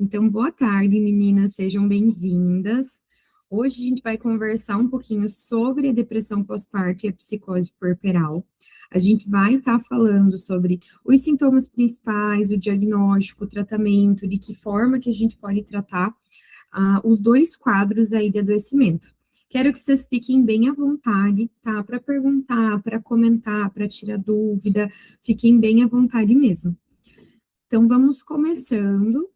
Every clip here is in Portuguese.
Então, boa tarde, meninas, sejam bem-vindas. Hoje a gente vai conversar um pouquinho sobre a depressão pós-parto e a psicose puerperal. A gente vai estar falando sobre os sintomas principais, o diagnóstico, o tratamento, de que forma que a gente pode tratar os dois quadros aí de adoecimento. Quero que vocês fiquem bem à vontade, tá? Para perguntar, para comentar, para tirar dúvida, fiquem bem à vontade mesmo. Então, vamos começando.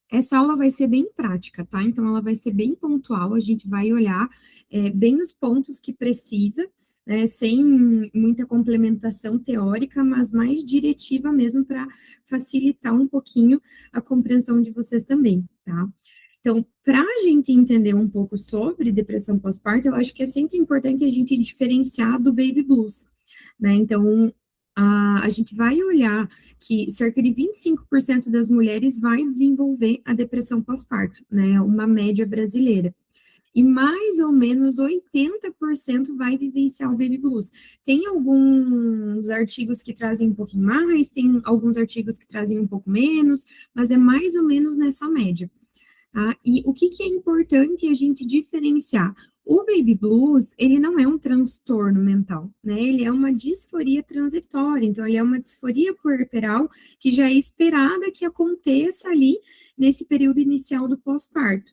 Essa aula vai ser bem prática, tá? Então, ela vai ser bem pontual, a gente vai olhar bem os pontos que precisa, né, sem muita complementação teórica, mas mais diretiva mesmo para facilitar um pouquinho a compreensão de vocês também, tá? Então, para a gente entender um pouco sobre depressão pós-parto, eu acho que é sempre importante a gente diferenciar do baby blues, né? Então, a gente vai olhar que cerca de 25% das mulheres vai desenvolver a depressão pós-parto, né? Uma média brasileira. E mais ou menos 80% vai vivenciar o baby blues. Tem alguns artigos que trazem um pouquinho mais, tem alguns artigos que trazem um pouco menos, mas é mais ou menos nessa média. Tá? E o que é importante a gente diferenciar? O baby blues, ele não é um transtorno mental, né? Ele é uma disforia transitória, então ele é uma disforia puerperal que já é esperada que aconteça ali nesse período inicial do pós-parto.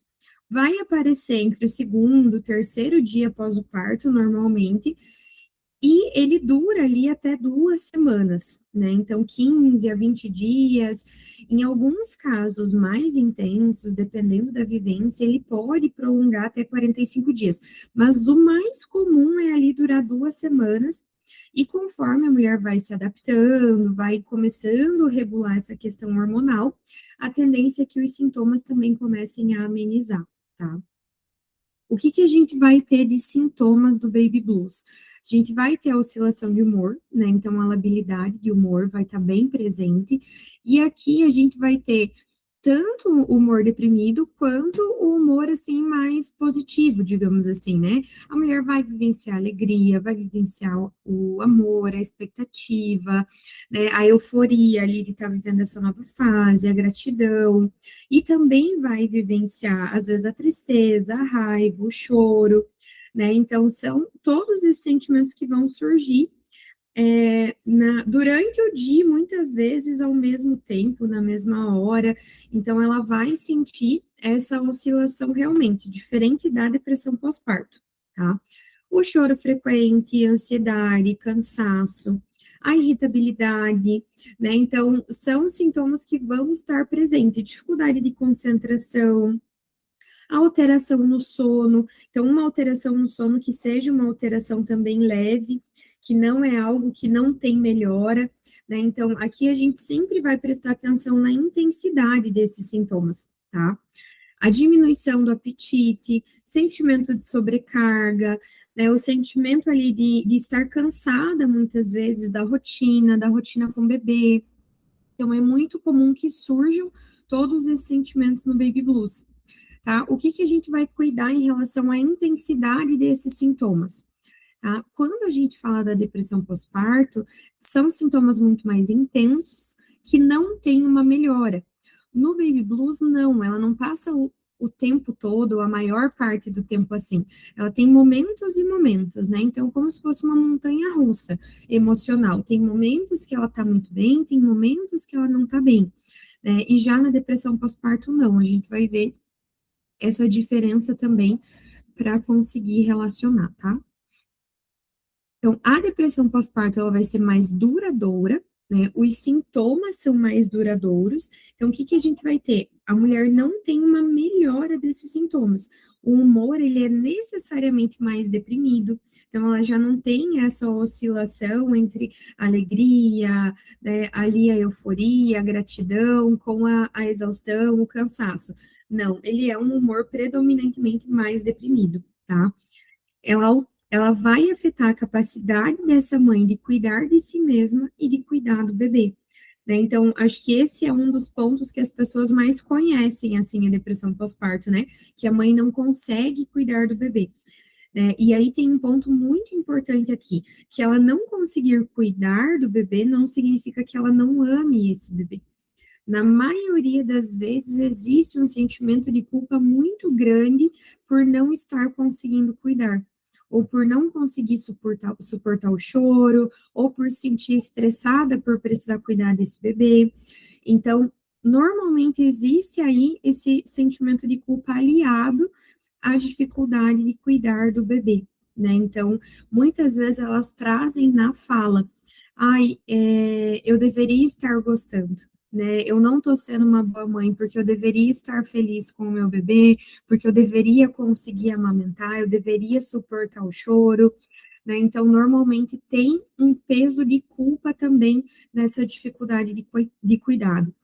Vai aparecer entre o segundo, terceiro dia após o parto, normalmente, e ele dura ali até 2 semanas, né? Então, 15 a 20 dias. Em alguns casos mais intensos, dependendo da vivência, ele pode prolongar até 45 dias. Mas o mais comum é ali durar 2 semanas. E conforme a mulher vai se adaptando, vai começando a regular essa questão hormonal, a tendência é que os sintomas também comecem a amenizar, tá? O que a gente vai ter de sintomas do baby blues? A gente vai ter a oscilação de humor, né? Então, a labilidade de humor vai estar bem presente. E aqui a gente vai ter tanto o humor deprimido quanto o humor, assim, mais positivo, digamos assim, né? A mulher vai vivenciar a alegria, vai vivenciar o amor, a expectativa, né? A euforia ali de estar vivendo essa nova fase, a gratidão. E também vai vivenciar, às vezes, a tristeza, a raiva, o choro, né? Então, são todos esses sentimentos que vão surgir durante o dia, muitas vezes ao mesmo tempo, na mesma hora. Então, ela vai sentir essa oscilação realmente, diferente da depressão pós-parto, tá? O choro frequente, ansiedade, cansaço, a irritabilidade, né? Então, são sintomas que vão estar presentes, dificuldade de concentração, alteração no sono. Então, uma alteração no sono que seja uma alteração também leve, que não é algo que não tem melhora, né? Então, aqui a gente sempre vai prestar atenção na intensidade desses sintomas, tá? A diminuição do apetite, sentimento de sobrecarga, né? O sentimento ali de estar cansada muitas vezes da rotina com o bebê. Então, é muito comum que surjam todos esses sentimentos no baby blues. Tá? O que a gente vai cuidar em relação à intensidade desses sintomas? Tá? Quando a gente fala da depressão pós-parto, são sintomas muito mais intensos que não têm uma melhora. No baby blues, não, ela não passa o tempo todo, a maior parte do tempo assim. Ela tem momentos e momentos, né? Então, como se fosse uma montanha russa emocional. Tem momentos que ela tá muito bem, tem momentos que ela não tá bem. Né? E já na depressão pós-parto, não, a gente vai ver essa diferença também para conseguir relacionar, tá? Então, a depressão pós-parto, ela vai ser mais duradoura, né? Os sintomas são mais duradouros. Então, o que a gente vai ter? A mulher não tem uma melhora desses sintomas. O humor, ele é necessariamente mais deprimido. Então, ela já não tem essa oscilação entre alegria, né, ali a euforia, a gratidão, com a exaustão, o cansaço. Não, ele é um humor predominantemente mais deprimido, tá? Ela vai afetar a capacidade dessa mãe de cuidar de si mesma e de cuidar do bebê. Né? Então, acho que esse é um dos pontos que as pessoas mais conhecem, assim, a depressão pós-parto, né? Que a mãe não consegue cuidar do bebê. Né? E aí tem um ponto muito importante aqui, que ela não conseguir cuidar do bebê não significa que ela não ame esse bebê. na maioria das vezes existe um sentimento de culpa muito grande por não estar conseguindo cuidar, ou por não conseguir suportar o choro, ou por se sentir estressada por precisar cuidar desse bebê. Então, normalmente existe aí esse sentimento de culpa aliado à dificuldade de cuidar do bebê, né? Então, muitas vezes elas trazem na fala, ai, eu deveria estar gostando, né? Eu não estou sendo uma boa mãe porque eu deveria estar feliz com o meu bebê, porque eu deveria conseguir amamentar, eu deveria suportar o choro, né? Então, normalmente tem um peso de culpa também nessa dificuldade de cuidado.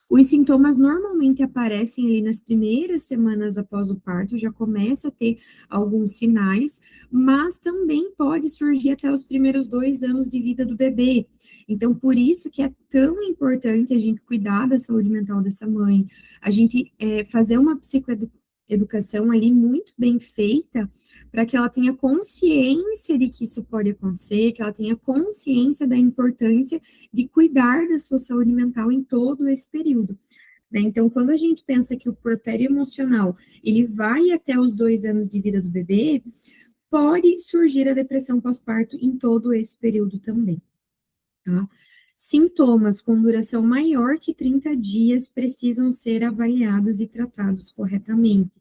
Os sintomas normalmente aparecem ali nas primeiras semanas após o parto, já começa a ter alguns sinais, mas também pode surgir até os primeiros 2 anos de vida do bebê. Então, por isso que é tão importante a gente cuidar da saúde mental dessa mãe, a gente fazer uma psicoeducação ali muito bem feita, para que ela tenha consciência de que isso pode acontecer, que ela tenha consciência da importância de cuidar da sua saúde mental em todo esse período, né? Então, quando a gente pensa que o puerpério emocional, ele vai até os 2 anos de vida do bebê, pode surgir a depressão pós-parto em todo esse período também, tá? Sintomas com duração maior que 30 dias precisam ser avaliados e tratados corretamente.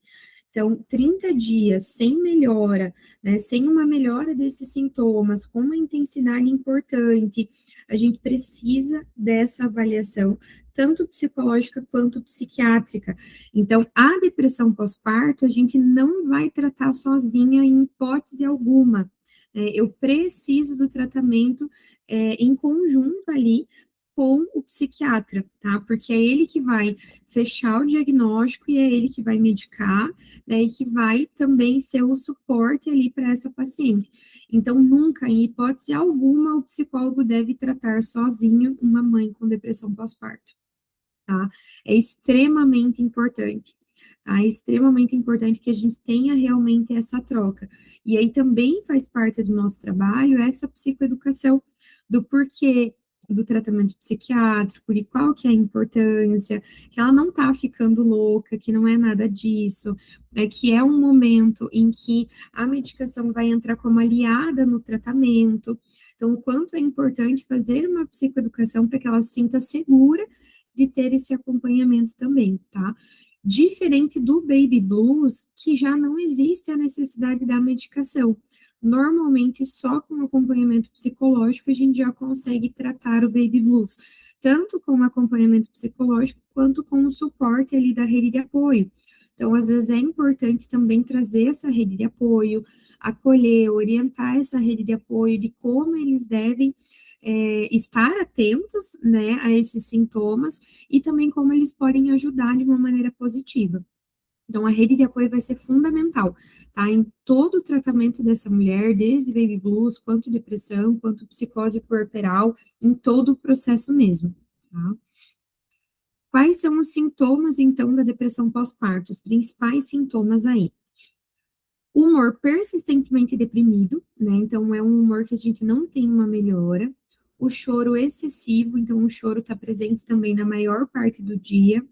Então, 30 dias sem melhora, né, sem uma melhora desses sintomas, com uma intensidade importante, a gente precisa dessa avaliação, tanto psicológica quanto psiquiátrica. Então, a depressão pós-parto, a gente não vai tratar sozinha em hipótese alguma. Eu preciso do tratamento em conjunto ali com o psiquiatra, tá? Porque é ele que vai fechar o diagnóstico e é ele que vai medicar, né, e que vai também ser o suporte ali para essa paciente. Então, nunca, em hipótese alguma, o psicólogo deve tratar sozinho uma mãe com depressão pós-parto, tá? É extremamente importante. Tá? É extremamente importante que a gente tenha realmente essa troca. E aí também faz parte do nosso trabalho essa psicoeducação do porquê do tratamento psiquiátrico, de qual que é a importância, que ela não está ficando louca, que não é nada disso, que é um momento em que a medicação vai entrar como aliada no tratamento. Então, o quanto é importante fazer uma psicoeducação para que ela se sinta segura de ter esse acompanhamento também, tá? Diferente do baby blues, que já não existe a necessidade da medicação. Normalmente, só com acompanhamento psicológico, a gente já consegue tratar o baby blues, tanto com acompanhamento psicológico, quanto com o suporte ali da rede de apoio. Então, às vezes, é importante também trazer essa rede de apoio, acolher, orientar essa rede de apoio de como eles devem estar atentos, né, a esses sintomas e também como eles podem ajudar de uma maneira positiva. Então, a rede de apoio vai ser fundamental, tá? Em todo o tratamento dessa mulher, desde baby blues, quanto depressão, quanto psicose puerperal, em todo o processo mesmo, tá? Quais são os sintomas, então, da depressão pós-parto? Os principais sintomas aí. Humor persistentemente deprimido, né? Então, é um humor que a gente não tem uma melhora. O choro excessivo, então, o choro está presente também na maior parte do dia.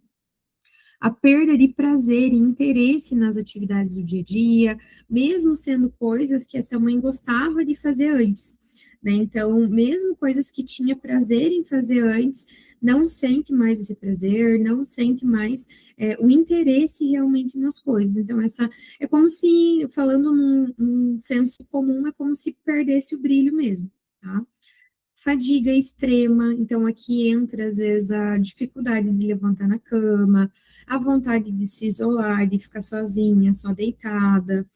A perda de prazer e interesse nas atividades do dia a dia, mesmo sendo coisas que essa mãe gostava de fazer antes, né? Então, mesmo coisas que tinha prazer em fazer antes, não sente mais esse prazer, não sente mais o interesse realmente nas coisas. Então, essa é como se, falando num senso comum, é como se perdesse o brilho mesmo, tá? Fadiga extrema, então aqui entra às vezes a dificuldade de levantar na cama, a vontade de se isolar, de ficar sozinha, só deitada,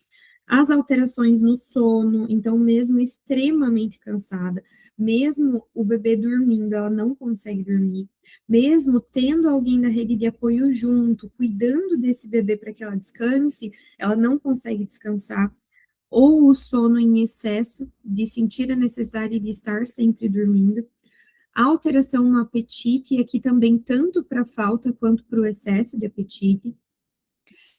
as alterações no sono, então mesmo extremamente cansada, mesmo o bebê dormindo, ela não consegue dormir, mesmo tendo alguém da rede de apoio junto, cuidando desse bebê para que ela descanse, ela não consegue descansar ou o sono em excesso, de sentir a necessidade de estar sempre dormindo, a alteração no apetite, e aqui também tanto para a falta quanto para o excesso de apetite,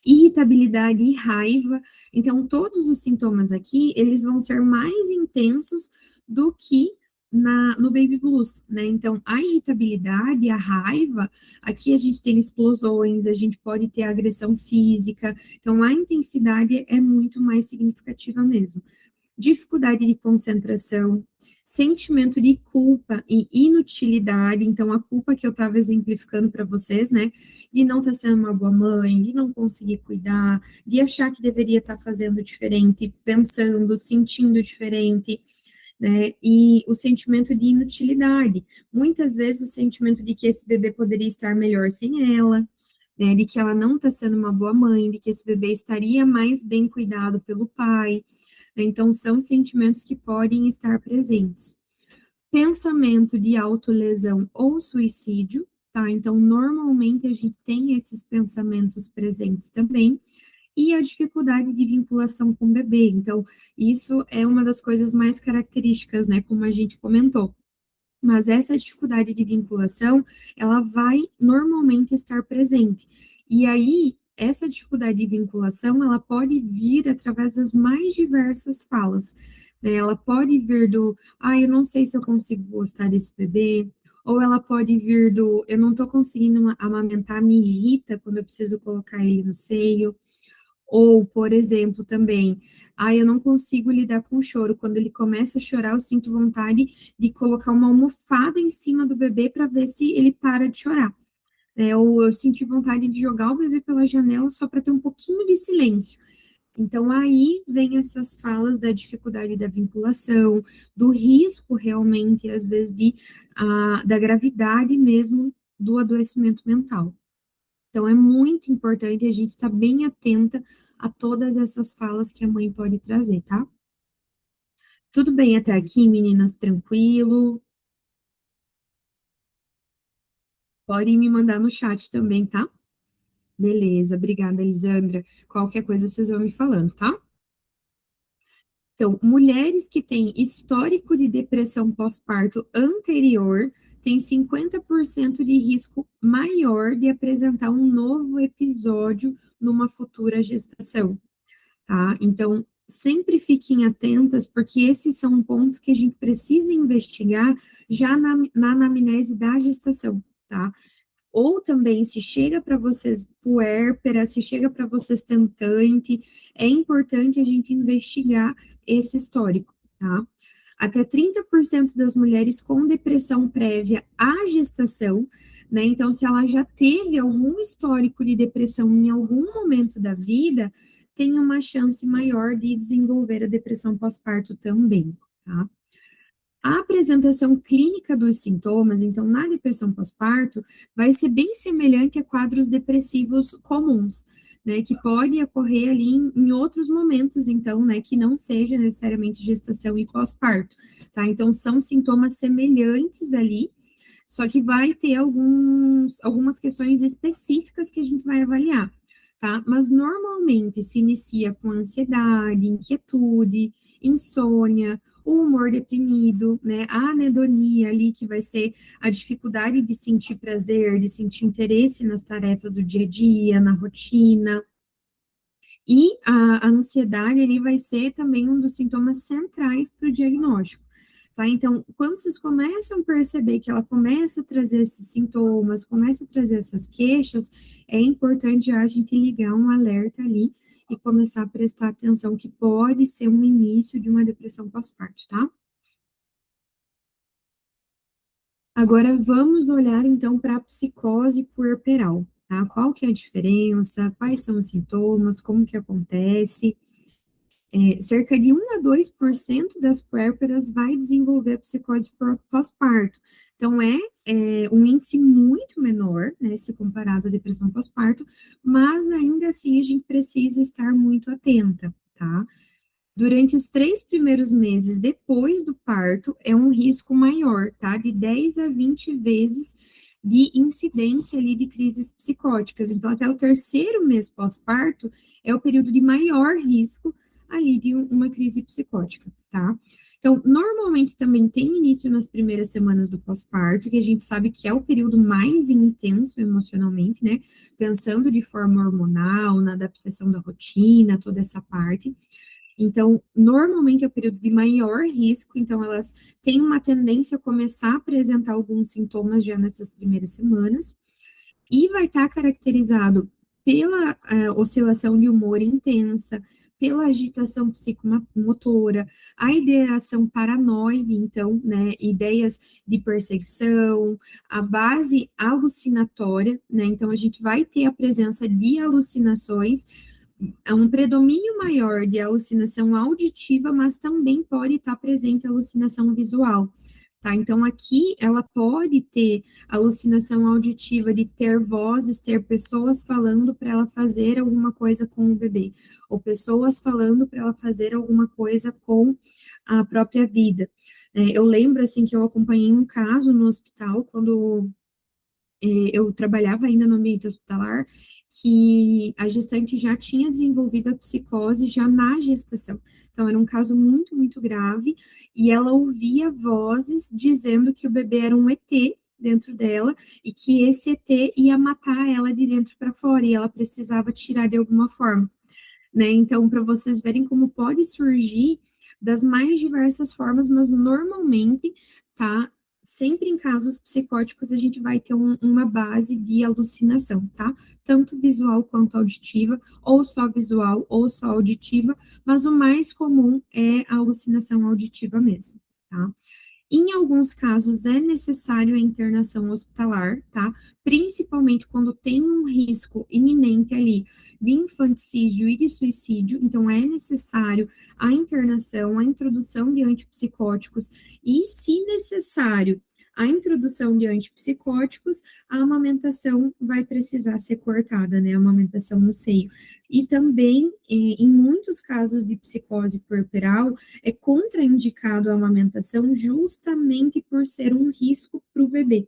irritabilidade e raiva. Então, todos os sintomas aqui, eles vão ser mais intensos do que no baby blues, né? Então, a irritabilidade, a raiva, aqui a gente tem explosões, a gente pode ter agressão física, então a intensidade é muito mais significativa mesmo. Dificuldade de concentração, sentimento de culpa e inutilidade, então a culpa que eu estava exemplificando para vocês, né, de não estar sendo uma boa mãe, de não conseguir cuidar, de achar que deveria estar fazendo diferente, pensando, sentindo diferente, né, e o sentimento de inutilidade, muitas vezes o sentimento de que esse bebê poderia estar melhor sem ela, né, de que ela não está sendo uma boa mãe, de que esse bebê estaria mais bem cuidado pelo pai, né, então são sentimentos que podem estar presentes. Pensamento de autolesão ou suicídio, tá? Então, normalmente a gente tem esses pensamentos presentes também, e a dificuldade de vinculação com o bebê. Então, isso é uma das coisas mais características, né, como a gente comentou. Mas essa dificuldade de vinculação, ela vai normalmente estar presente. E aí, essa dificuldade de vinculação, ela pode vir através das mais diversas falas, né? Ela pode vir do, eu não sei se eu consigo gostar desse bebê, ou ela pode vir do, eu não estou conseguindo amamentar, me irrita quando eu preciso colocar ele no seio, ou, por exemplo, também, eu não consigo lidar com o choro. Quando ele começa a chorar, eu sinto vontade de colocar uma almofada em cima do bebê para ver se ele para de chorar. Ou eu senti vontade de jogar o bebê pela janela só para ter um pouquinho de silêncio. Então, aí vem essas falas da dificuldade da vinculação, do risco realmente, às vezes, da gravidade mesmo do adoecimento mental. Então, é muito importante a gente estar bem atenta a todas essas falas que a mãe pode trazer, tá? Tudo bem até aqui, meninas? Tranquilo? Podem me mandar no chat também, tá? Beleza, obrigada, Elisandra. Qualquer coisa vocês vão me falando, tá? Então, mulheres que têm histórico de depressão pós-parto anterior têm 50% de risco maior de apresentar um novo episódio numa futura gestação. Tá? Então, sempre fiquem atentas, porque esses são pontos que a gente precisa investigar já na anamnese da gestação, tá? Ou também, se chega para vocês puérpera, se chega para vocês tentante, é importante a gente investigar esse histórico, tá? Até 30% das mulheres com depressão prévia à gestação, né? Então, se ela já teve algum histórico de depressão em algum momento da vida, tem uma chance maior de desenvolver a depressão pós-parto também, tá? A apresentação clínica dos sintomas, então, na depressão pós-parto, vai ser bem semelhante a quadros depressivos comuns, né, que pode ocorrer ali em outros momentos, então, né, que não seja necessariamente gestação e pós-parto, tá? Então, são sintomas semelhantes ali, só que vai ter algumas questões específicas que a gente vai avaliar, tá? Mas normalmente se inicia com ansiedade, inquietude, insônia, o humor deprimido, né? A anedonia ali, que vai ser a dificuldade de sentir prazer, de sentir interesse nas tarefas do dia a dia, na rotina. E a ansiedade, ele vai ser também um dos sintomas centrais para o diagnóstico. Tá? Então, quando vocês começam a perceber que ela começa a trazer esses sintomas, começa a trazer essas queixas, é importante a gente ligar um alerta ali e começar a prestar atenção que pode ser um início de uma depressão pós-parto, tá? Agora vamos olhar então para a psicose puerperal, tá? Qual que é a diferença, quais são os sintomas, como que acontece? Cerca de 1 a 2% das puérperas vai desenvolver a psicose pós-parto. Então, um índice muito menor, né, se comparado à depressão pós-parto, mas ainda assim a gente precisa estar muito atenta, tá? Durante os 3 primeiros meses depois do parto, é um risco maior, tá? De 10 a 20 vezes de incidência ali de crises psicóticas. Então, até o terceiro mês pós-parto é o período de maior risco ali de uma crise psicótica, tá? Então, normalmente também tem início nas primeiras semanas do pós-parto, que a gente sabe que é o período mais intenso emocionalmente, né? Pensando de forma hormonal, na adaptação da rotina, toda essa parte. Então, normalmente é o período de maior risco, então elas têm uma tendência a começar a apresentar alguns sintomas já nessas primeiras semanas, e vai estar caracterizado pela oscilação de humor intensa, pela agitação psicomotora, a ideação paranoide, então, né, ideias de perseguição, a base alucinatória, né, então a gente vai ter a presença de alucinações, é um predomínio maior de alucinação auditiva, mas também pode estar presente a alucinação visual. Tá, então aqui ela pode ter alucinação auditiva de ter vozes, ter pessoas falando para ela fazer alguma coisa com o bebê, ou pessoas falando para ela fazer alguma coisa com a própria vida. Eu lembro assim que eu acompanhei um caso no hospital quando eu trabalhava ainda no ambiente hospitalar, que a gestante já tinha desenvolvido a psicose já na gestação. Então, era um caso muito, muito grave, e ela ouvia vozes dizendo que o bebê era um ET dentro dela, e que esse ET ia matar ela de dentro para fora, e ela precisava tirar de alguma forma, né? Então, para vocês verem como pode surgir das mais diversas formas, mas normalmente, tá? Sempre em casos psicóticos a gente vai ter uma base de alucinação, tá? Tanto visual quanto auditiva, ou só visual, ou só auditiva, mas o mais comum é a alucinação auditiva mesmo, tá? Em alguns casos é necessário a internação hospitalar, tá? Principalmente quando tem um risco iminente ali de infanticídio e de suicídio, então é necessário a internação, a introdução de antipsicóticos e, se necessário, a introdução de antipsicóticos, a amamentação vai precisar ser cortada, né? A amamentação no seio. E também, em muitos casos de psicose puerperal, é contraindicado a amamentação justamente por ser um risco para o bebê,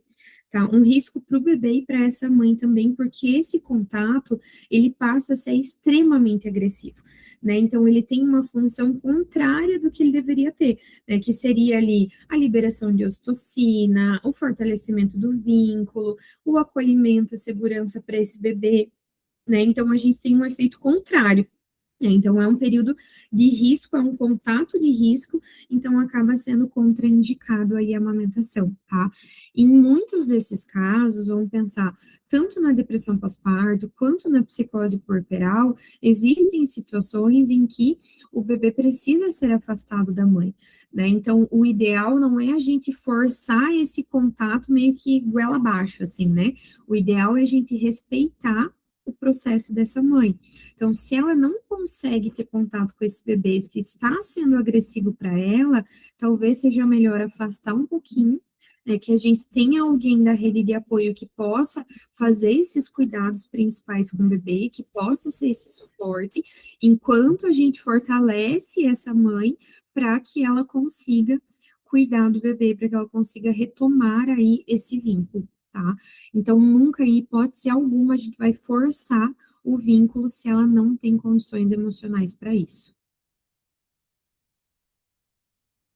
tá? Um risco para o bebê e para essa mãe também, porque esse contato, ele passa a ser extremamente agressivo, né? Então, ele tem uma função contrária do que ele deveria ter, né? Que seria ali a liberação de ocitocina, o fortalecimento do vínculo, o acolhimento, a segurança para esse bebê, né? Então, a gente tem um efeito contrário. Então, é um período de risco, é um contato de risco, então acaba sendo contraindicado aí a amamentação, tá? Em muitos desses casos, vamos pensar, tanto na depressão pós-parto, quanto na psicose puerperal, existem situações em que o bebê precisa ser afastado da mãe, né? Então, o ideal não é a gente forçar esse contato meio que goela abaixo, assim, né? O ideal é a gente respeitar o processo dessa mãe. Então, se ela não consegue ter contato com esse bebê, se está sendo agressivo para ela, talvez seja melhor afastar um pouquinho, né, que a gente tenha alguém da rede de apoio que possa fazer esses cuidados principais com o bebê, que possa ser esse suporte, enquanto a gente fortalece essa mãe para que ela consiga cuidar do bebê, para que ela consiga retomar aí esse vínculo, tá? Então, nunca, em hipótese alguma, a gente vai forçar o vínculo se ela não tem condições emocionais para isso.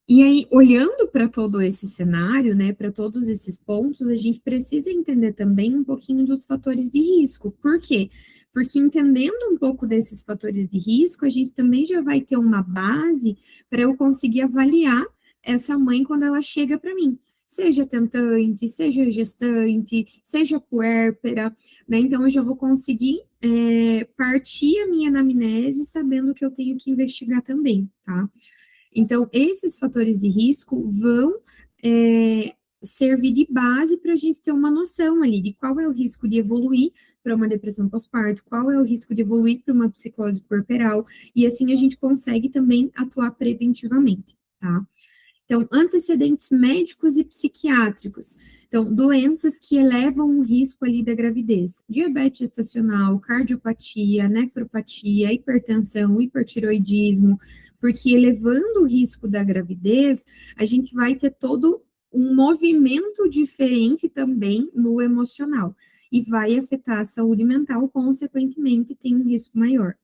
E aí, olhando para todo esse cenário, né, para todos esses pontos, a gente precisa entender também um pouquinho dos fatores de risco. Por quê? Porque entendendo um pouco desses fatores de risco, a gente também já vai ter uma base para eu conseguir avaliar essa mãe quando ela chega para mim. Seja tentante, seja gestante, seja puérpera, né? Então, eu já vou conseguir partir a minha anamnese sabendo que eu tenho que investigar também, tá? Então, esses fatores de risco vão servir de base para a gente ter uma noção ali de qual é o risco de evoluir para uma depressão pós-parto, qual é o risco de evoluir para uma psicose puerperal, e assim a gente consegue também atuar preventivamente, tá? Então, antecedentes médicos e psiquiátricos. Então, doenças que elevam o risco ali da gravidez. Diabetes gestacional, cardiopatia, nefropatia, hipertensão, hipertiroidismo, porque elevando o risco da gravidez, a gente vai ter todo um movimento diferente também no emocional e vai afetar a saúde mental, consequentemente, tem um risco maior.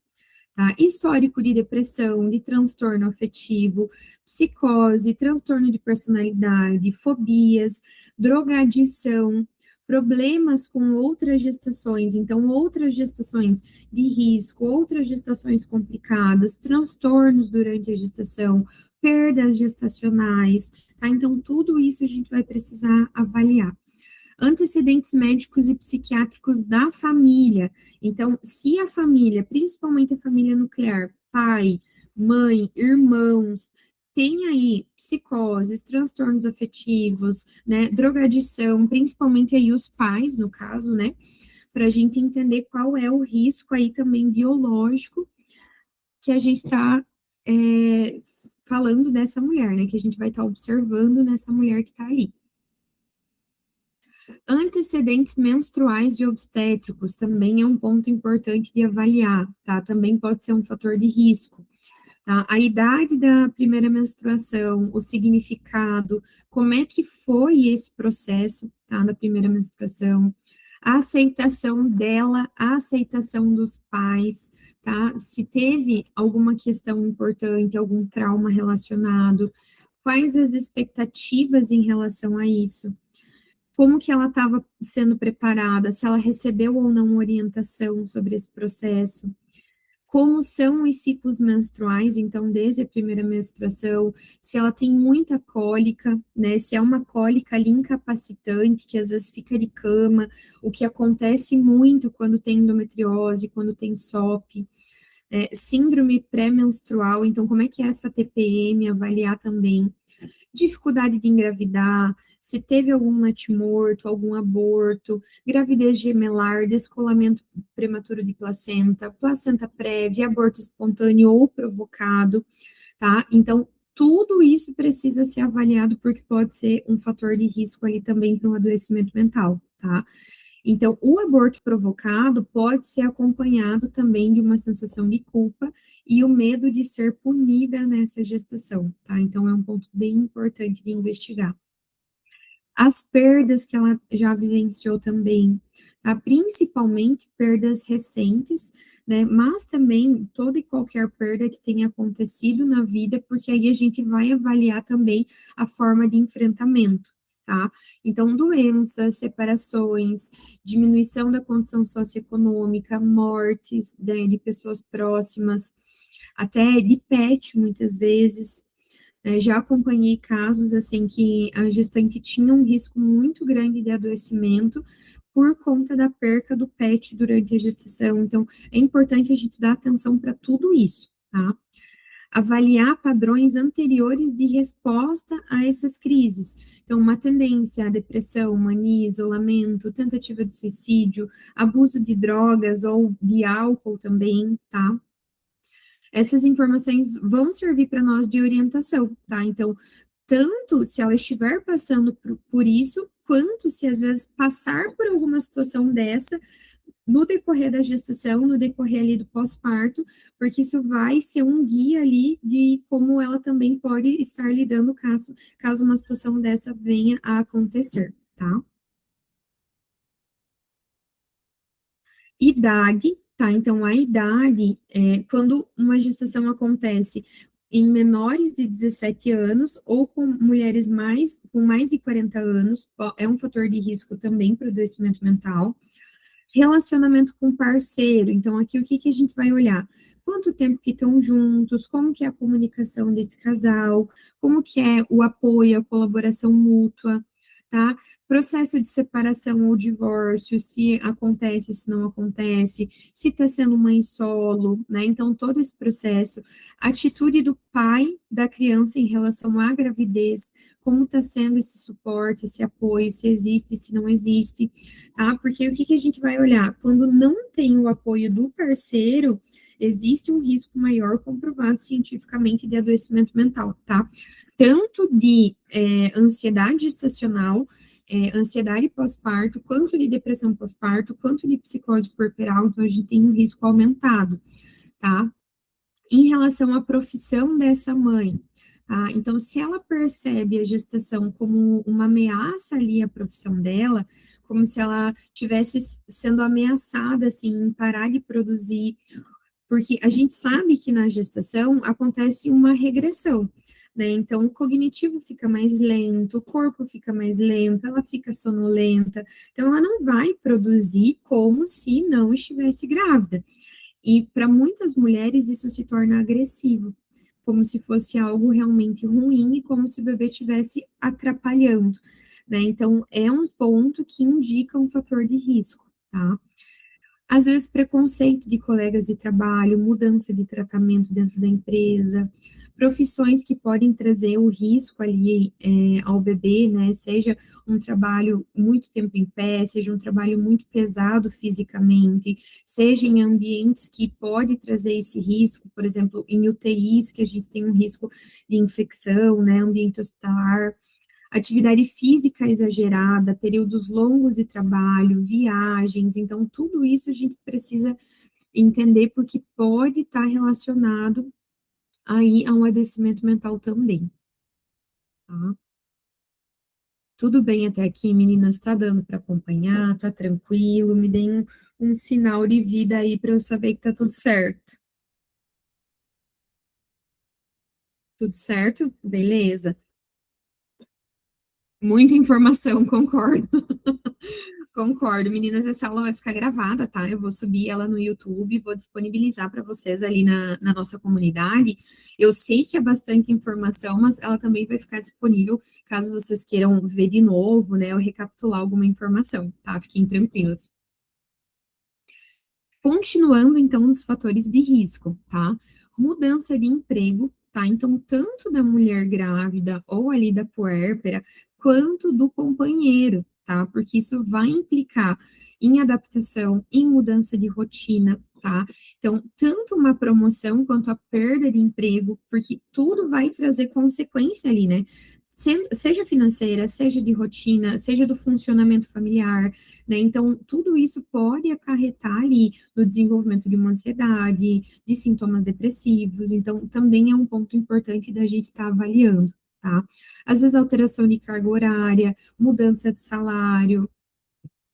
Tá? Histórico de depressão, de transtorno afetivo, psicose, transtorno de personalidade, fobias, drogadição, problemas com outras gestações, então outras gestações de risco, outras gestações complicadas, transtornos durante a gestação, perdas gestacionais, tá? Então, tudo isso a gente vai precisar avaliar. Antecedentes médicos e psiquiátricos da família. Então, se a família, principalmente a família nuclear, pai, mãe, irmãos, tem aí psicoses, transtornos afetivos, né, drogadição, principalmente aí os pais, no caso, né, para a gente entender qual é o risco aí também biológico que a gente está falando dessa mulher, né, que a gente vai estar observando nessa mulher que está ali. Antecedentes menstruais de obstétricos também é um ponto importante de avaliar, tá? Também pode ser um fator de risco, tá? A idade da primeira menstruação, o significado, como é que foi esse processo, tá? Da primeira menstruação, a aceitação dela, a aceitação dos pais, tá? Se teve alguma questão importante, algum trauma relacionado, quais as expectativas em relação a isso? Como que ela estava sendo preparada, se ela recebeu ou não orientação sobre esse processo, como são os ciclos menstruais, então, desde a primeira menstruação, se ela tem muita cólica, né, se é uma cólica ali incapacitante, que às vezes fica de cama, o que acontece muito quando tem endometriose, quando tem SOP, síndrome pré-menstrual, então, como é que é essa TPM, avaliar também, dificuldade de engravidar, se teve algum natimorto, algum aborto, gravidez gemelar, descolamento prematuro de placenta, placenta prévia, aborto espontâneo ou provocado, tá? Então, tudo isso precisa ser avaliado porque pode ser um fator de risco ali também para um adoecimento mental, tá? Então, o aborto provocado pode ser acompanhado também de uma sensação de culpa e o medo de ser punida nessa gestação, tá? Então, é um ponto bem importante de investigar. As perdas que ela já vivenciou também, tá? Principalmente perdas recentes, né? Mas também toda e qualquer perda que tenha acontecido na vida, porque aí a gente vai avaliar também a forma de enfrentamento, tá? Então, doenças, separações, diminuição da condição socioeconômica, mortes, né, de pessoas próximas, até de pet, muitas vezes, já acompanhei casos assim que a gestante tinha um risco muito grande de adoecimento por conta da perca do pet durante a gestação. Então, é importante a gente dar atenção para tudo isso, tá? Avaliar padrões anteriores de resposta a essas crises. Então, uma tendência à depressão, mania, isolamento, tentativa de suicídio, abuso de drogas ou de álcool também, tá? Essas informações vão servir para nós de orientação, tá? Então, tanto se ela estiver passando por isso, quanto se às vezes passar por alguma situação dessa no decorrer da gestação, no decorrer ali do pós-parto, porque isso vai ser um guia ali de como ela também pode estar lidando caso uma situação dessa venha a acontecer, tá? Idade, tá? Então, a idade, quando uma gestação acontece em menores de 17 anos ou com mulheres com mais de 40 anos, é um fator de risco também para o adoecimento mental. Relacionamento com parceiro, então aqui o que que a gente vai olhar? Quanto tempo que estão juntos, como que é a comunicação desse casal, como que é o apoio, a colaboração mútua, tá? Processo de separação ou divórcio, se acontece, se não acontece, se está sendo mãe solo, né? Então, todo esse processo, atitude do pai da criança em relação à gravidez, como está sendo esse suporte, esse apoio, se existe, se não existe, tá? Porque o que que a gente vai olhar? Quando não tem o apoio do parceiro, existe um risco maior comprovado cientificamente de adoecimento mental, tá? Tanto de ansiedade gestacional, ansiedade pós-parto, quanto de depressão pós-parto, quanto de psicose puerperal, então a gente tem um risco aumentado, tá? Em relação à profissão dessa mãe, tá? Então, se ela percebe a gestação como uma ameaça ali à profissão dela, como se ela tivesse sendo ameaçada, assim, em parar de produzir, porque a gente sabe que na gestação acontece uma regressão. né? Então, o cognitivo fica mais lento, o corpo fica mais lento, ela fica sonolenta, então ela não vai produzir como se não estivesse grávida. E para muitas mulheres isso se torna agressivo, como se fosse algo realmente ruim e como se o bebê estivesse atrapalhando, né? Então, é um ponto que indica um fator de risco, tá? Às vezes, preconceito de colegas de trabalho, mudança de tratamento dentro da empresa, profissões que podem trazer o risco ali ao bebê, né? Seja um trabalho muito tempo em pé, seja um trabalho muito pesado fisicamente, seja em ambientes que pode trazer esse risco, por exemplo, em UTIs, que a gente tem um risco de infecção, né? Ambiente hospitalar, atividade física exagerada, períodos longos de trabalho, viagens, então tudo isso a gente precisa entender porque pode estar relacionado aí a um adoecimento mental também, tá? Tudo bem até aqui, meninas? Tá dando para acompanhar? Tá tranquilo? Me deem um sinal de vida aí para eu saber que tá tudo certo. Tudo certo? Beleza. Muita informação, concordo. Concordo, meninas, essa aula vai ficar gravada, tá? Eu vou subir ela no YouTube, vou disponibilizar para vocês ali na nossa comunidade. Eu sei que é bastante informação, mas ela também vai ficar disponível caso vocês queiram ver de novo, né, ou recapitular alguma informação, tá? Fiquem tranquilas. Continuando, então, nos fatores de risco, tá? Mudança de emprego, tá? Então, tanto da mulher grávida ou ali da puérpera, quanto do companheiro, tá? Porque isso vai implicar em adaptação, em mudança de rotina, tá? Então, tanto uma promoção quanto a perda de emprego, porque tudo vai trazer consequência ali, né? Seja financeira, seja de rotina, seja do funcionamento familiar, né? Então, tudo isso pode acarretar ali no desenvolvimento de uma ansiedade, de sintomas depressivos, então, também é um ponto importante da gente estar avaliando, tá? Às vezes, alteração de carga horária, mudança de salário,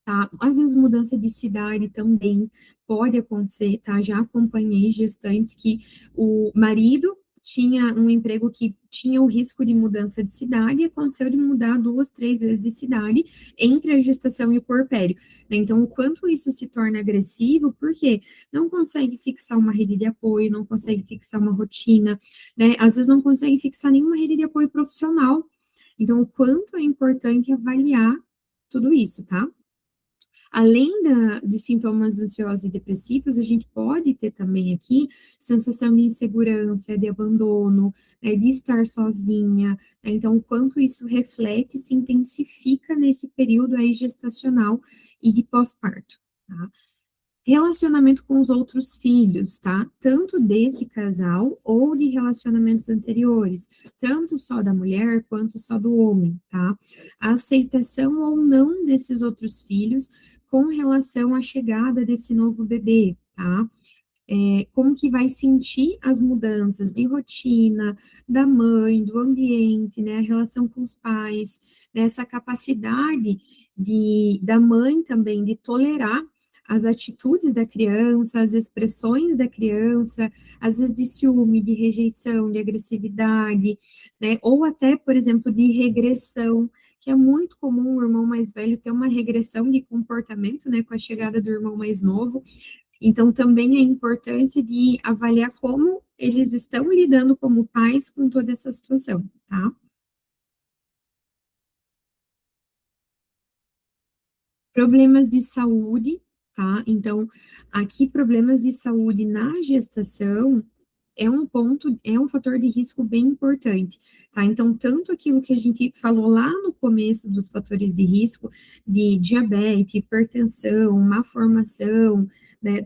tá? Às vezes, mudança de cidade também pode acontecer, tá? Já acompanhei gestantes que o marido tinha um emprego que tinha o risco de mudança de cidade e aconteceu de mudar duas, três vezes de cidade entre a gestação e o puerpério, né? Então, o quanto isso se torna agressivo, porque não consegue fixar uma rede de apoio, não consegue fixar uma rotina, né? Às vezes não consegue fixar nenhuma rede de apoio profissional. Então, o quanto é importante avaliar tudo isso, tá? Além de sintomas ansiosos e depressivos, a gente pode ter também aqui sensação de insegurança, de abandono, né, de estar sozinha, né, então o quanto isso reflete e se intensifica nesse período aí gestacional e de pós-parto, tá? Relacionamento com os outros filhos, tá? Tanto desse casal ou de relacionamentos anteriores, tanto só da mulher quanto só do homem, tá? A aceitação ou não desses outros filhos com relação à chegada desse novo bebê, tá? Como que vai sentir as mudanças de rotina da mãe, do ambiente, né? A relação com os pais, né, essa capacidade da mãe também de tolerar as atitudes da criança, as expressões da criança, às vezes de ciúme, de rejeição, de agressividade, né? Ou até, por exemplo, de regressão, que é muito comum o irmão mais velho ter uma regressão de comportamento, né, com a chegada do irmão mais novo. Então, também a importância de avaliar como eles estão lidando como pais com toda essa situação, tá? Problemas de saúde, tá? Então, aqui, problemas de saúde na gestação é um ponto, é um fator de risco bem importante, tá? Então, tanto aquilo que a gente falou lá no começo dos fatores de risco, de diabetes, hipertensão, má formação, né?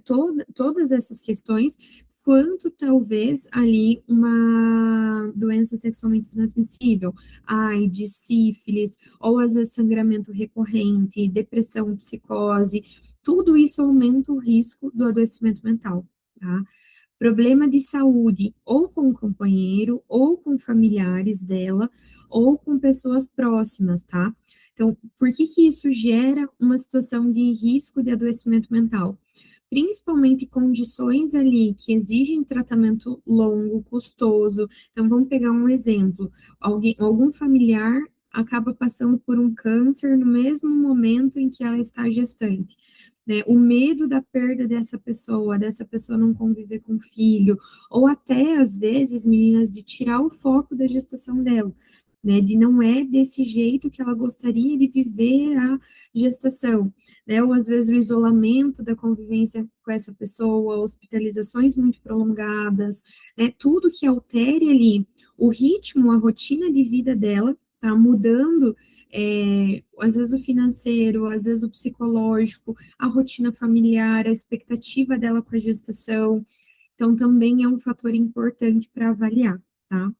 Todas essas questões, quanto talvez ali uma doença sexualmente transmissível, AIDS, sífilis, ou às vezes sangramento recorrente, depressão, psicose, tudo isso aumenta o risco do adoecimento mental, tá? Problema de saúde, ou com o companheiro, ou com familiares dela, ou com pessoas próximas, tá? Então, por que que isso gera uma situação de risco de adoecimento mental? principalmente condições ali que exigem tratamento longo, custoso. Então, vamos pegar um exemplo: algum familiar acaba passando por um câncer no mesmo momento em que ela está gestante. Né, o medo da perda dessa pessoa não conviver com o filho, ou até, às vezes, meninas, de tirar o foco da gestação dela, né, de não é desse jeito que ela gostaria de viver a gestação, né, ou às vezes o isolamento da convivência com essa pessoa, hospitalizações muito prolongadas, né, tudo que altere ali o ritmo, a rotina de vida dela, tá mudando, às vezes o financeiro, às vezes o psicológico, a rotina familiar, a expectativa dela com a gestação, então também é um fator importante para avaliar, tá?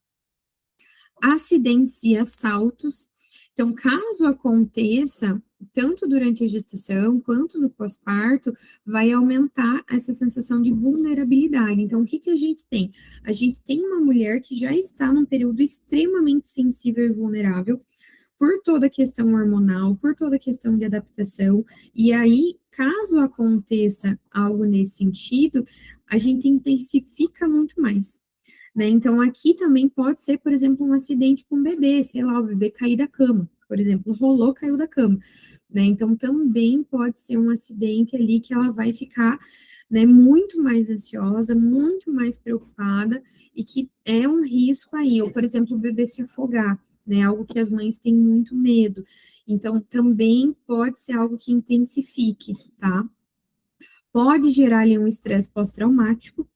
Acidentes e assaltos. Então, caso aconteça, tanto durante a gestação quanto no pós-parto, vai aumentar essa sensação de vulnerabilidade. Então, o que que a gente tem? A gente tem uma mulher que já está num período extremamente sensível e vulnerável, por toda a questão hormonal, por toda a questão de adaptação, e aí, caso aconteça algo nesse sentido, a gente intensifica muito mais, né? Então, aqui também pode ser, por exemplo, um acidente com o bebê, sei lá, o bebê cair da cama, por exemplo, rolou, caiu da cama, né? Então, também pode ser um acidente ali que ela vai ficar, né, muito mais ansiosa, muito mais preocupada, e que é um risco aí, ou, por exemplo, o bebê se afogar, né, algo que as mães têm muito medo. Então, também pode ser algo que intensifique, tá? Pode gerar ali um estresse pós-traumático,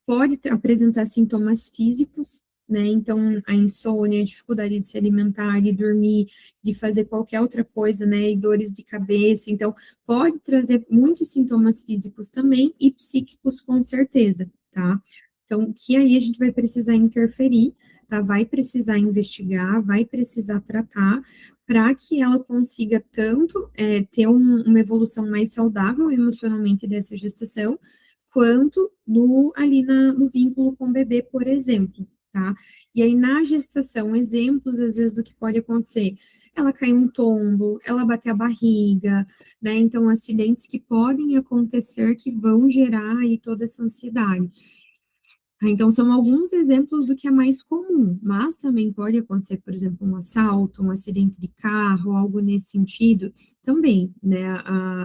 pode apresentar sintomas físicos, né? Então, a insônia, a dificuldade de se alimentar, de dormir, de fazer qualquer outra coisa, né? E dores de cabeça. Então, pode trazer muitos sintomas físicos também e psíquicos, com certeza, tá? Então, que aí a gente vai precisar interferir, tá? Vai precisar investigar, vai precisar tratar, para que ela consiga tanto ter uma evolução mais saudável emocionalmente dessa gestação, quanto ali no vínculo com o bebê, por exemplo, tá? E aí, na gestação, exemplos, às vezes, do que pode acontecer. Ela cair um tombo, ela bater a barriga, né? Então, acidentes que podem acontecer que vão gerar aí toda essa ansiedade. Então, são alguns exemplos do que é mais comum, mas também pode acontecer, por exemplo, um assalto, um acidente de carro, algo nesse sentido, também, né?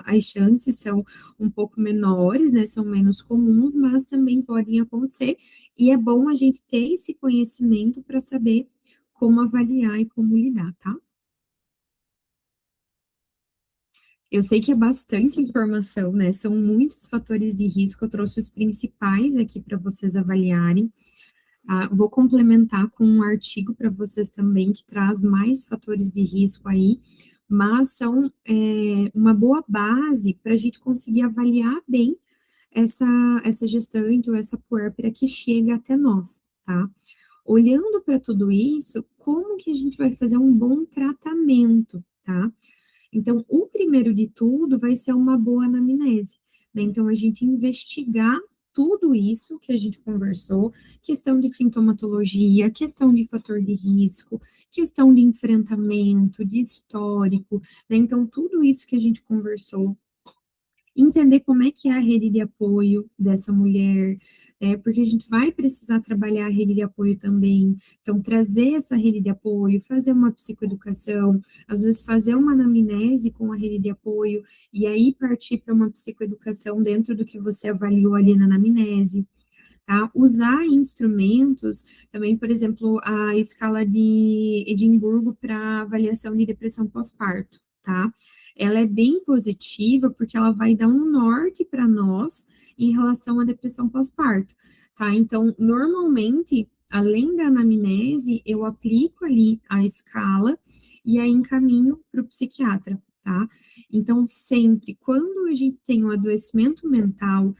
As chances são um pouco menores, né? São menos comuns, mas também podem acontecer, e é bom a gente ter esse conhecimento para saber como avaliar e como lidar, tá? Eu sei que é bastante informação, né? São muitos fatores de risco, eu trouxe os principais aqui para vocês avaliarem. Vou complementar com um artigo para vocês também, que traz mais fatores de risco aí, mas são uma boa base para a gente conseguir avaliar bem essa, essa gestante ou essa puérpera que chega até nós, tá? Olhando para tudo isso, como que a gente vai fazer um bom tratamento, tá? Então, o primeiro de tudo vai ser uma boa anamnese, né? Então, a gente investigar tudo isso que a gente conversou, questão de sintomatologia, questão de fator de risco, questão de enfrentamento, de histórico, né? Então, tudo isso que a gente conversou, entender como é que é a rede de apoio dessa mulher, porque a gente vai precisar trabalhar a rede de apoio também. Então, trazer essa rede de apoio, fazer uma psicoeducação, às vezes fazer uma anamnese com a rede de apoio, e aí partir para uma psicoeducação dentro do que você avaliou ali na anamnese. Tá? Usar instrumentos, também, por exemplo, a escala de Edimburgo para avaliação de depressão pós-parto, tá? Ela é bem positiva porque ela vai dar um norte para nós em relação à depressão pós-parto, tá? Então, normalmente, além da anamnese, eu aplico ali a escala e aí encaminho para o psiquiatra, tá? Então, sempre, quando a gente tem um adoecimento mental,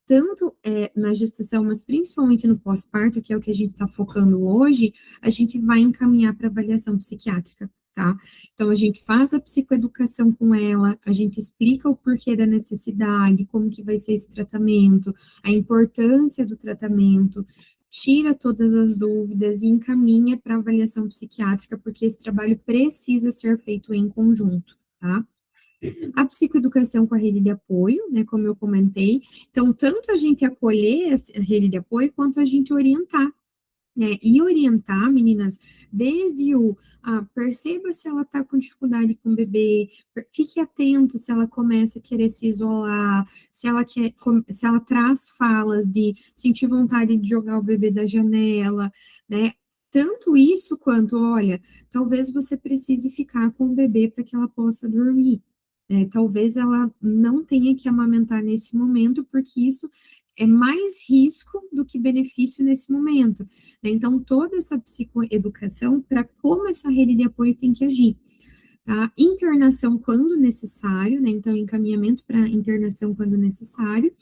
tanto na gestação, mas principalmente no pós-parto, que é o que a gente está focando hoje, a gente vai encaminhar para avaliação psiquiátrica, tá? Então, a gente faz a psicoeducação com ela, a gente explica o porquê da necessidade, como que vai ser esse tratamento, a importância do tratamento, tira todas as dúvidas e encaminha para avaliação psiquiátrica, porque esse trabalho precisa ser feito em conjunto, tá? A psicoeducação com a rede de apoio, né, como eu comentei. Então, tanto a gente acolher a rede de apoio, quanto a gente orientar, né, e orientar, meninas, desde perceba se ela está com dificuldade com o bebê, fique atento se ela começa a querer se isolar, se ela traz falas de sentir vontade de jogar o bebê da janela, né, tanto isso quanto, olha, talvez você precise ficar com o bebê para que ela possa dormir, né, talvez ela não tenha que amamentar nesse momento, porque isso é mais risco do que benefício nesse momento, né? Então, toda essa psicoeducação para como essa rede de apoio tem que agir, tá? Internação quando necessário, né? Então, encaminhamento para internação quando necessário,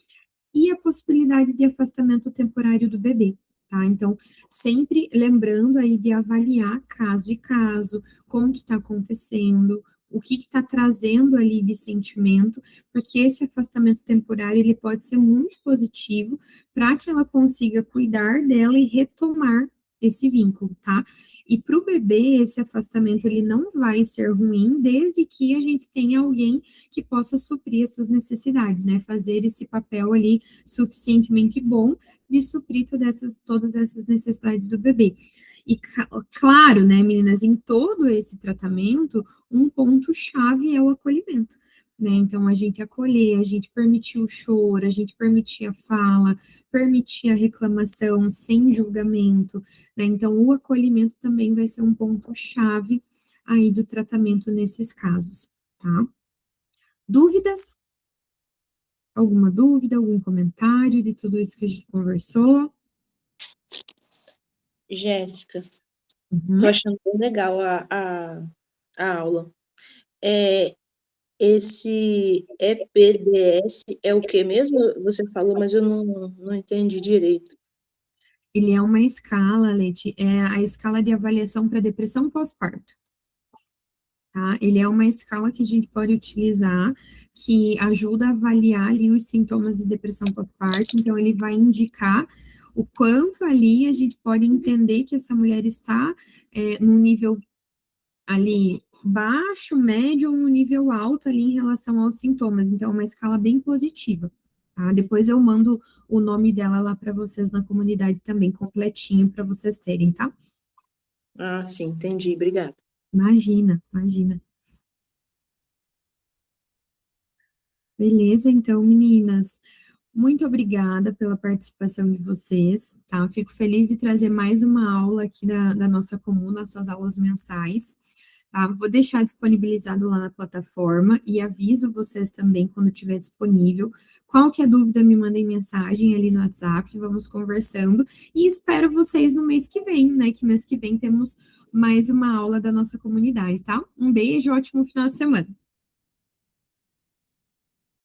e a possibilidade de afastamento temporário do bebê, tá? Então, sempre lembrando aí de avaliar caso e caso, como que está acontecendo, o que está trazendo ali de sentimento, porque esse afastamento temporário, ele pode ser muito positivo para que ela consiga cuidar dela e retomar esse vínculo, tá? E para o bebê, esse afastamento, ele não vai ser ruim, desde que a gente tenha alguém que possa suprir essas necessidades, né? Fazer esse papel ali suficientemente bom de suprir todas essas necessidades do bebê. E claro, né, meninas, em todo esse tratamento, um ponto-chave é o acolhimento, né? Então, a gente acolher, a gente permitir o choro, a gente permitir a fala, permitir a reclamação sem julgamento, né? Então, o acolhimento também vai ser um ponto-chave aí do tratamento nesses casos, tá? Dúvidas? Alguma dúvida, algum comentário de tudo isso que a gente conversou? Jéssica, tô Uhum. achando bem legal a aula. É, esse EPDS é o que mesmo? Você falou, mas eu não entendi direito. Ele é uma escala, Leti, é a escala de avaliação para depressão pós-parto, tá? Ele é uma escala que a gente pode utilizar, que ajuda a avaliar ali os sintomas de depressão pós-parto, então ele vai indicar o quanto ali a gente pode entender que essa mulher está num nível ali baixo, médio ou um nível alto ali em relação aos sintomas. Então, é uma escala bem positiva, tá? Depois eu mando o nome dela lá para vocês na comunidade também, completinho, para vocês terem, tá? Ah, sim, entendi, obrigada. Imagina, imagina. Beleza, então, meninas. Muito obrigada pela participação de vocês, tá? Fico feliz de trazer mais uma aula aqui da nossa comum, nossas aulas mensais, tá? Vou deixar disponibilizado lá na plataforma e aviso vocês também quando estiver disponível. Qualquer dúvida, me mandem mensagem ali no WhatsApp, vamos conversando e espero vocês no mês que vem, né? Que mês que vem temos mais uma aula da nossa comunidade, tá? Um beijo, ótimo final de semana.